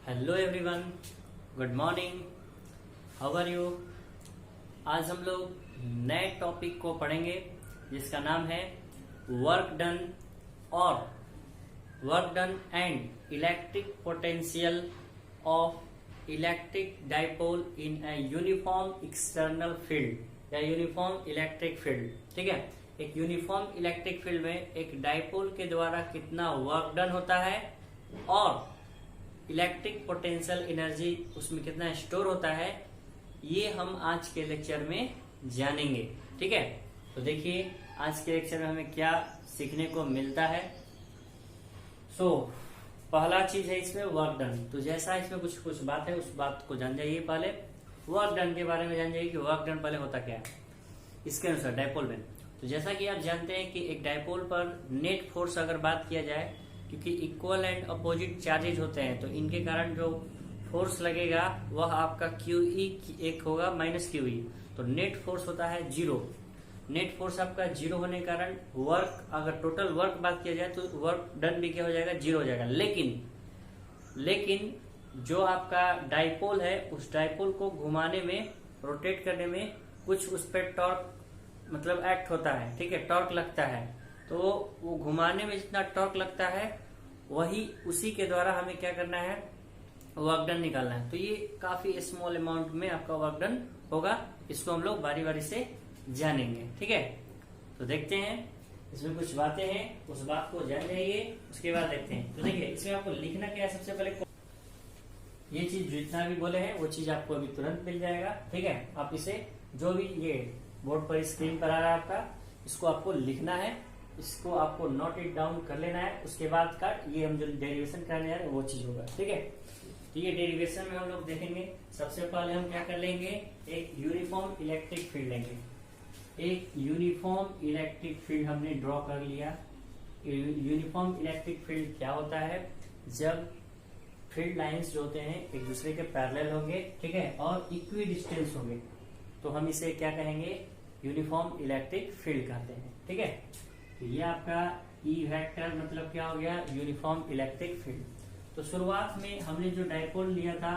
Hello everyone, good morning, how are you. आज हम लोग नए टॉपिक को पढ़ेंगे जिसका नाम है वर्क डन और work done and electric potential of electric dipole in a uniform external field या यूनिफॉर्म इलेक्ट्रिक फील्ड। ठीक है, एक यूनिफॉर्म इलेक्ट्रिक फील्ड में एक डाइपोल के द्वारा कितना वर्क डन होता है और इलेक्ट्रिक पोटेंशियल एनर्जी उसमें कितना स्टोर होता है, ये हम आज के लेक्चर में जानेंगे। ठीक है, तो देखिए आज के लेक्चर में हमें क्या सीखने को मिलता है। पहला चीज है इसमें वर्क डन। तो जैसा इसमें कुछ बात है उस बात को जान जाइए। पहले वर्क डन के बारे में जान जाइए कि वर्क डन पहले होता क्या है इसके अनुसार डाइपोल में। तो जैसा कि आप जानते हैं कि एक डाइपोल पर नेट फोर्स अगर बात किया जाए, क्योंकि इक्वल एंड अपोजिट चार्जेज होते हैं तो इनके कारण जो फोर्स लगेगा वह आपका QE एक होगा माइनस QE। तो नेट फोर्स होता है जीरो। नेट फोर्स आपका जीरो होने के कारण वर्क, अगर टोटल वर्क बात किया जाए तो वर्क डन भी क्या हो जाएगा, जीरो हो जाएगा। लेकिन जो आपका डाइपोल है उस डाइपोल को घुमाने में, रोटेट करने में कुछ उस पर टॉर्क मतलब एक्ट होता है। ठीक है, टॉर्क लगता है। तो वो घुमाने में जितना टॉर्क लगता है वही उसी के द्वारा हमें क्या करना है, वर्क डन निकालना है। तो ये काफी स्मॉल अमाउंट में आपका वर्क डन होगा। इसको हम लोग बारी बारी से जानेंगे। ठीक है, तो देखते हैं इसमें कुछ बातें हैं, उस बात को जान जाइए, उसके बाद देखते हैं। तो देखिए इसमें आपको लिखना क्या है, सबसे पहले ये चीज जितना भी बोले हैं वो चीज आपको अभी तुरंत मिल जाएगा। ठीक है, आप इसे जो भी ये बोर्ड पर स्क्रीन पर आ रहा है आपका, इसको आपको लिखना है, इसको आपको नोट इट डाउन कर लेना है। उसके बाद का ये हम जो डेरिवेशन करने जा रहे हैं वो चीज होगा। ठीक है, तो ये डेरिवेशन में हम लोग देखेंगे। सबसे पहले हम क्या कर लेंगे, एक यूनिफॉर्म इलेक्ट्रिक फील्ड लेंगे। एक यूनिफॉर्म इलेक्ट्रिक फील्ड हमने ड्रॉ कर लिया। यूनिफॉर्म इलेक्ट्रिक फील्ड क्या होता है, जब फील्ड लाइंस जो होते हैं एक दूसरे के पैरेलल होंगे, ठीक है, और इक्वी डिस्टेंस होंगे, तो हम इसे क्या कहेंगे, यूनिफॉर्म इलेक्ट्रिक फील्ड कहते हैं। ठीक है, तो ये आपका E वेक्टर मतलब क्या हो गया, यूनिफॉर्म इलेक्ट्रिक फील्ड। तो शुरुआत में हमने जो डाइपोल लिया था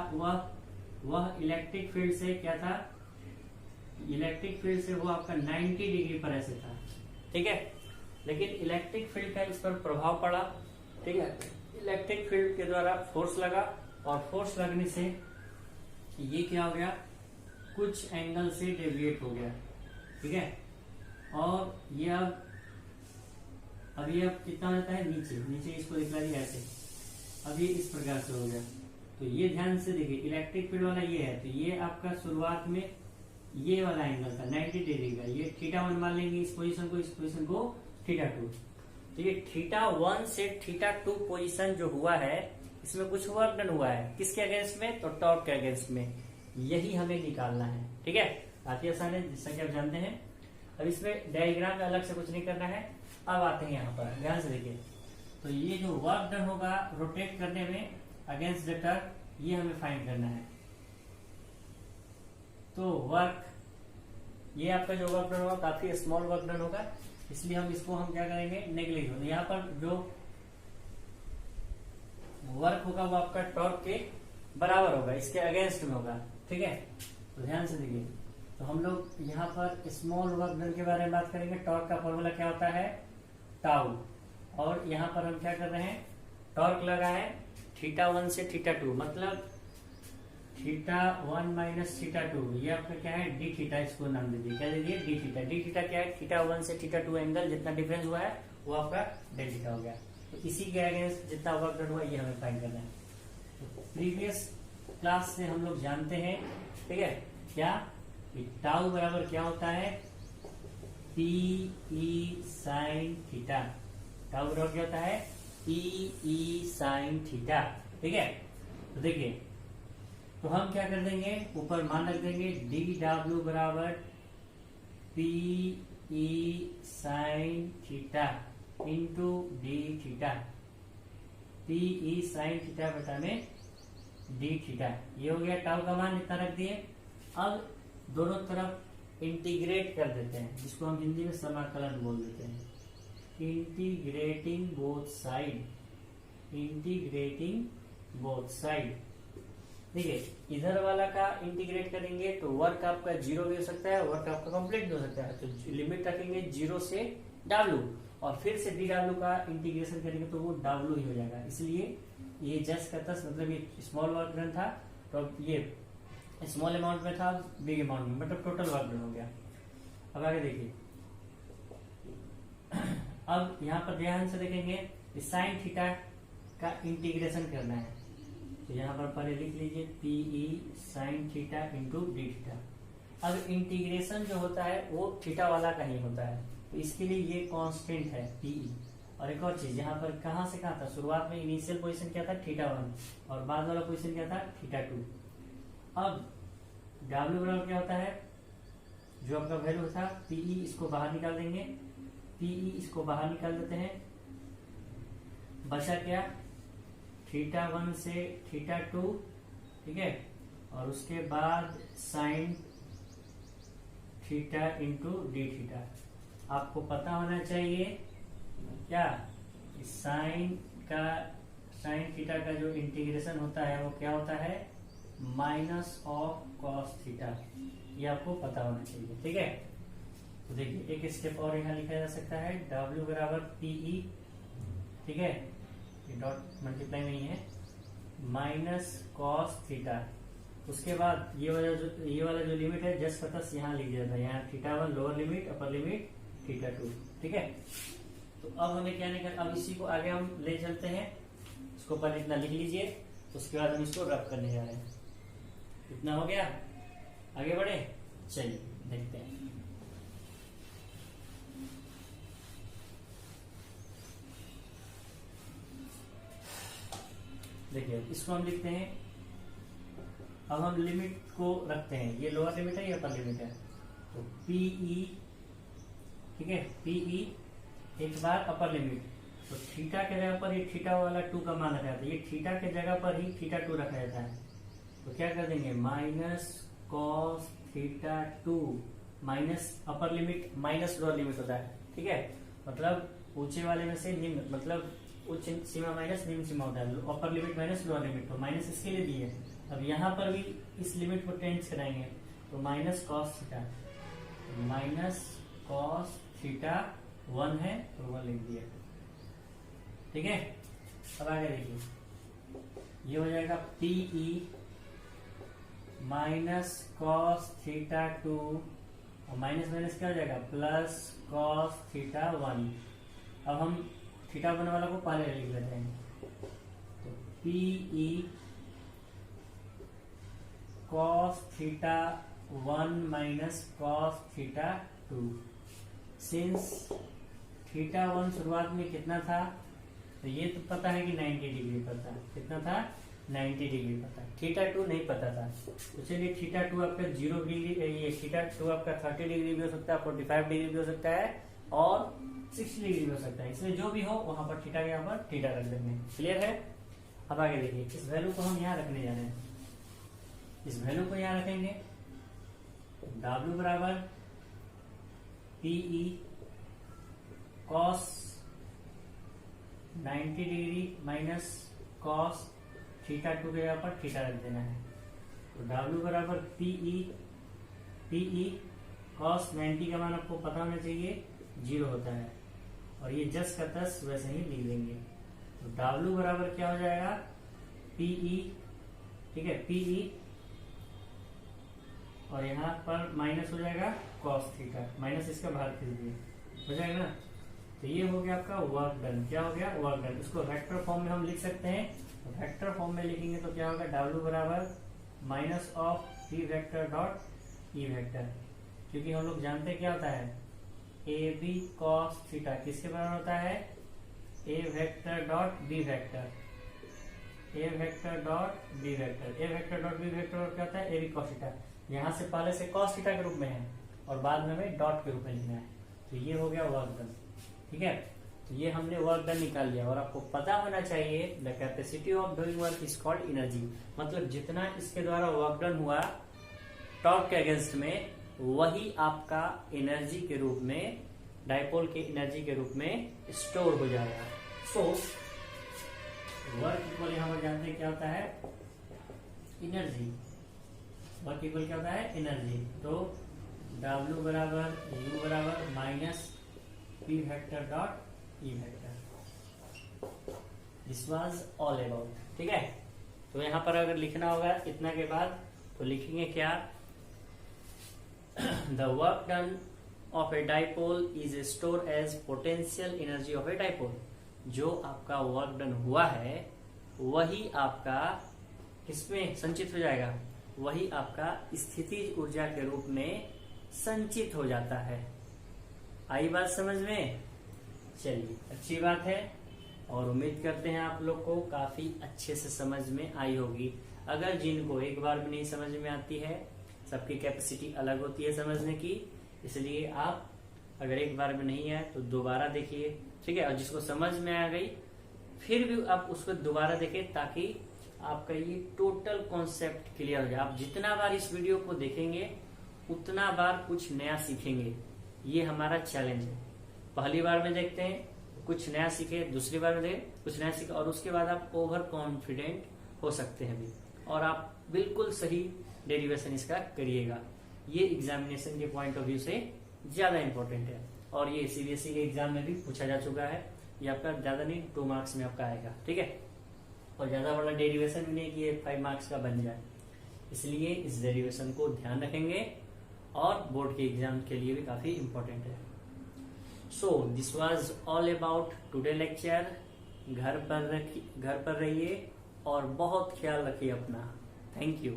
वह इलेक्ट्रिक फील्ड से क्या था, इलेक्ट्रिक फील्ड से वो आपका 90 डिग्री पर ऐसे था। ठीक है, लेकिन इलेक्ट्रिक फील्ड का इस पर प्रभाव पड़ा। ठीक है, इलेक्ट्रिक फील्ड के द्वारा फोर्स लगा और फोर्स लगने से ये क्या हो गया, कुछ एंगल से डेविएट हो गया। ठीक है, और ये अब ये कितना रहता है, नीचे इसको दिखला दिया ऐसे। अब ये इस प्रकार से हो गया। तो ये ध्यान से देखिए, इलेक्ट्रिक फील्ड वाला ये है, तो ये आपका शुरुआत में ये वाला एंगल था 90 डिग्री का। ये θ1 मान लेंगे इस पोजीशन को θ2। तो ये θ1 से θ2 पोजीशन जो हुआ है इसमें कुछ वर्क डन हुआ है। किसके अगेंस्ट में, तो टॉर्क के अगेंस्ट में। यही हमें निकालना है। ठीक है, काफी आसान है जैसा कि आप जानते हैं। अब इसमें डायग्राम में अलग से कुछ नहीं करना है। अब आते हैं यहाँ पर, ध्यान से देखिए। तो ये जो वर्क डन होगा रोटेट करने में अगेंस्ट द टॉर्क, ये हमें फाइंड करना है। तो वर्क, ये आपका जो वर्क डन होगा काफी स्मॉल वर्क डन होगा, इसलिए हम इसको क्या करेंगे, नेग्लेक्ट होगा। यहाँ पर जो वर्क होगा वो आपका टॉर्क के बराबर होगा, इसके अगेंस्ट में होगा। ठीक है, तो ध्यान से देखिए। तो हम लोग यहाँ पर स्मॉल वर्क डन के बारे में बात करेंगे। टॉर्क का फॉर्मूला क्या होता है, टाउ। और यहाँ पर हम क्या कर रहे हैं, टॉर्क लगा है θ1 से θ2, मतलब θ1 माइनस θ2, ये आपका क्या है, dθ। इसको नाम दे दिए, क्या दे दिए, dθ। dθ क्या है, θ1 से θ2 एंगल जितना डिफरेंस हुआ है वो आपका डेल्टा हो गया। तो इसी के अगेंस्ट जितना वर्क डन हुआ ये हमें फाइंड करना है। तो प्रीवियस क्लास से हम लोग जानते हैं, ठीक है, क्या, टाउ बराबर क्या होता है, PE sin थीटा। टाउ बराबर क्या होता है, PE sin थीटा। ठीक है, तो देखिए, तो हम क्या कर देंगे, ऊपर मान रख देंगे DW बराबर PE sin theta into d theta. PE sin theta बटा में डी थीटा, ये हो गया। टाउ का मान इतना रख दिए। अब दोनों तरफ इंटीग्रेट कर देते हैं, जिसको हम हिंदी में समाकलन बोल देते हैं। Integrating both side, integrating both side. देखिए इधर वाला का इंटीग्रेट करेंगे तो वर्क आपका 0 भी हो सकता है, वर्क आपका कंप्लीट भी हो सकता है। तो लिमिट रखेंगे 0 से W और फिर से dW का इंटीग्रेशन करेंगे तो वो W ही हो जाएगा। इसलिए ये जस्ट का तस मतलब ये स्मॉल वर्क डन था तो अब ये स्मॉल अमाउंट में था, बिग अमाउंट में, मतलब टोटल वर्क डन हो गया। अब आगे देखिए, अब यहाँ पर ध्यान से देखेंगे साइन थीटा का इंटीग्रेशन करना है। तो यहाँ पर पहले लिख लीजिए PE sine theta into d theta. अब इंटीग्रेशन जो होता है वो थीटा वाला का ही होता है, तो इसके लिए ये कांस्टेंट है पीई। और एक और चीज, यहाँ पर कहाँ से कहाँ था, शुरुआत में इनिशियल पोजीशन क्या था θ1 और बाद वाला पोजीशन क्या था θ2। अब W बराबर क्या होता है, जो आपका वैल्यू था पीई, इसको बाहर निकाल देंगे, पीई इसको बाहर निकाल देते हैं, बचा क्या θ1 से θ2, ठीक है, और उसके बाद sign theta into d theta. आपको पता होना चाहिए क्या, साइन थीटा का जो इंटीग्रेशन होता है वो क्या होता है, माइनस ऑफ कॉस थीटा। ये आपको पता होना चाहिए, ठीक है। तो देखिए एक स्टेप और यहाँ लिखा जा सकता है, W बराबर पीई, ठीक है, ये डॉट मल्टीप्लाई नहीं है, माइनस कॉस थीटा। उसके बाद ये वाला जो लिमिट है जस्ट पता यहाँ लिख दिया था, यहाँ θ1 लोअर लिमिट, अपर लिमिट θ2, ठीक है। तो अब हमें क्या निकल, अब इसी को आगे हम ले चलते हैं, इसको पहले इतना लिख लीजिए, उसके बाद हम इसको रब करने जा रहे हैं। इतना हो गया, आगे बढ़े, चलिए देखते हैं। देखिए इसको हम लिखते हैं, अब हम लिमिट को रखते हैं, ये लोअर लिमिट है, ये अपर लिमिट है, तो पीई, ठीक है, पीई एक बार अपर लिमिट, तो थीटा के जगह पर ये थीटा वाला 2 का मान रखा जाता है, ये थीटा के जगह पर ही θ2 रखा जाता है। तो क्या कर देंगे, minus cos θ2 minus upper limit minus lower limit होता है, ठीक है, मतलब ऊंचे वाले में से निम्न, मतलब उच्च सीमा माइनस निम्न सीमा होता है, अपर लिमिट माइनस लोअर लिमिट, तो माइनस इसके लिए दी है। अब यहाँ पर भी इस लिमिट को टेंस कराएंगे, तो minus cos theta, minus cos θ1 है तो 1 लिख दिया, ठीक है। अब आगे देखिए, ये हो जाएगा पीई माइनस कॉस θ2 और माइनस माइनस क्या हो जाएगा, प्लस कॉस θ1। अब हम θ1 वाला को पहले लिख लेते हैं, तो PE cos θ1 minus cos θ2। Since θ1 शुरुआत में कितना था, तो ये तो पता है कि 90 डिग्री पर था, कितना था, 90 डिग्री पर था, θ2 नहीं पता था। तो चलिए θ2 आपका 0 डिग्री, ये θ2 आपका 30 डिग्री भी हो सकता है, 45 डिग्री भी हो सकता है और 60 डिग्री भी हो सकता है, इसलिए जो भी हो वहां पर थीटा के यहाँ पर थीटा रख देंगे, क्लियर है। अब आगे देखिए, इस वैल्यू को हम यहाँ रखने जा रहे हैं, इस वैल्यू को यहाँ रखेंगे, W बराबर PE cos 90 degree minus cos θ2 के यहाँ पर थीटा रख देना है। तो W बराबर पीई कॉस 90 का मान आपको पता होना चाहिए 0 होता है, और ये जस्ट का तस वैसे ही लिख देंगे। तो W बराबर क्या हो जाएगा, पीई, ठीक है, पीई और यहाँ पर माइनस हो जाएगा कॉस थीटा, माइनस इसका बाहर खींच दिए, हो जाएगा ना। तो ये हो गया आपका वर्क डन, क्या हो गया, वर्क डन। इसको वेक्टर फॉर्म में हम लिख सकते हैं, तो वेक्टर फॉर्म में लिखेंगे तो क्या होगा, W बराबर minus of P vector dot E vector, क्योंकि हम लोग जानते हैं क्या होता है, ए बी कॉस थीटा किसके बराबर होता है, ए वेक्टर डॉट बी वेक्टर, ए वेक्टर डॉट बी वेक्टर, ए वेक्टर डॉट बी वेक्टर और क्या होता है, ए बी कॉस थीटा। यहाँ से पहले से कॉस थीटा के रूप में है और बाद में हमें डॉट के रूप में लिखना है, तो ये हो गया वर्क डन, ठीक है। तो ये हमने वर्क डन निकाल लिया, और आपको पता होना चाहिए the capacity of doing work is called energy, मतलब जितना इसके द्वारा वर्क डन हुआ टॉर्क के अगेंस्ट में, वही आपका एनर्जी के रूप में, डायपोल के एनर्जी के रूप में स्टोर हो जाएगा। सो वर्क इक्वल यहाँ पर जानते हैं क्या होता है, एनर्जी, वर्क इक्वल क्या होता है एनर्जी। तो W बराबर U बराबर minus P vector dot E vector. This was all about, ठीक है। तो यहाँ पर अगर लिखना होगा इतना के बाद तो लिखेंगे क्या, the work done of a dipole is store as potential energy of a dipole. जो आपका वर्क डन हुआ है वही आपका किसमें संचित हो जाएगा, वही आपका स्थितिज ऊर्जा के रूप में संचित हो जाता है। आई बात समझ में? चलिए अच्छी बात है और उम्मीद करते हैं आप लोग को काफी अच्छे से समझ में आई होगी। अगर जिनको एक बार भी नहीं समझ में आती है, सबकी कैपेसिटी अलग होती है समझने की, इसलिए आप अगर एक बार में नहीं आए तो दोबारा देखिए, ठीक है। और जिसको समझ में आ गई फिर भी आप उसको दोबारा देखें ताकि आपका ये टोटल कॉन्सेप्ट क्लियर हो जाए। आप जितना बार इस वीडियो को देखेंगे उतना बार कुछ नया सीखेंगे, ये हमारा चैलेंज है। पहली बार में देखते हैं कुछ नया सीखे, दूसरी बार में देखें कुछ नया सीखे, और उसके बाद आप ओवर कॉन्फिडेंट हो सकते हैं भी, और आप बिल्कुल सही डेरिवेशन इसका करिएगा। ये एग्जामिनेशन के पॉइंट ऑफ व्यू से ज्यादा इंपॉर्टेंट है, और ये सीबीएसई के एग्जाम में भी पूछा जा चुका है। ये आपका ज्यादा नहीं 2 मार्क्स में आपका आएगा, ठीक है। और ज्यादा बड़ा डेरिवेशन भी नहीं कि ये 5 मार्क्स का बन जाए, इसलिए इस डेरिवेशन को ध्यान रखेंगे और बोर्ड के एग्जाम के लिए भी काफी इंपॉर्टेंट है। So this was all about today lecture. घर पर रहिए और बहुत ख्याल रखिए अपना। Thank you.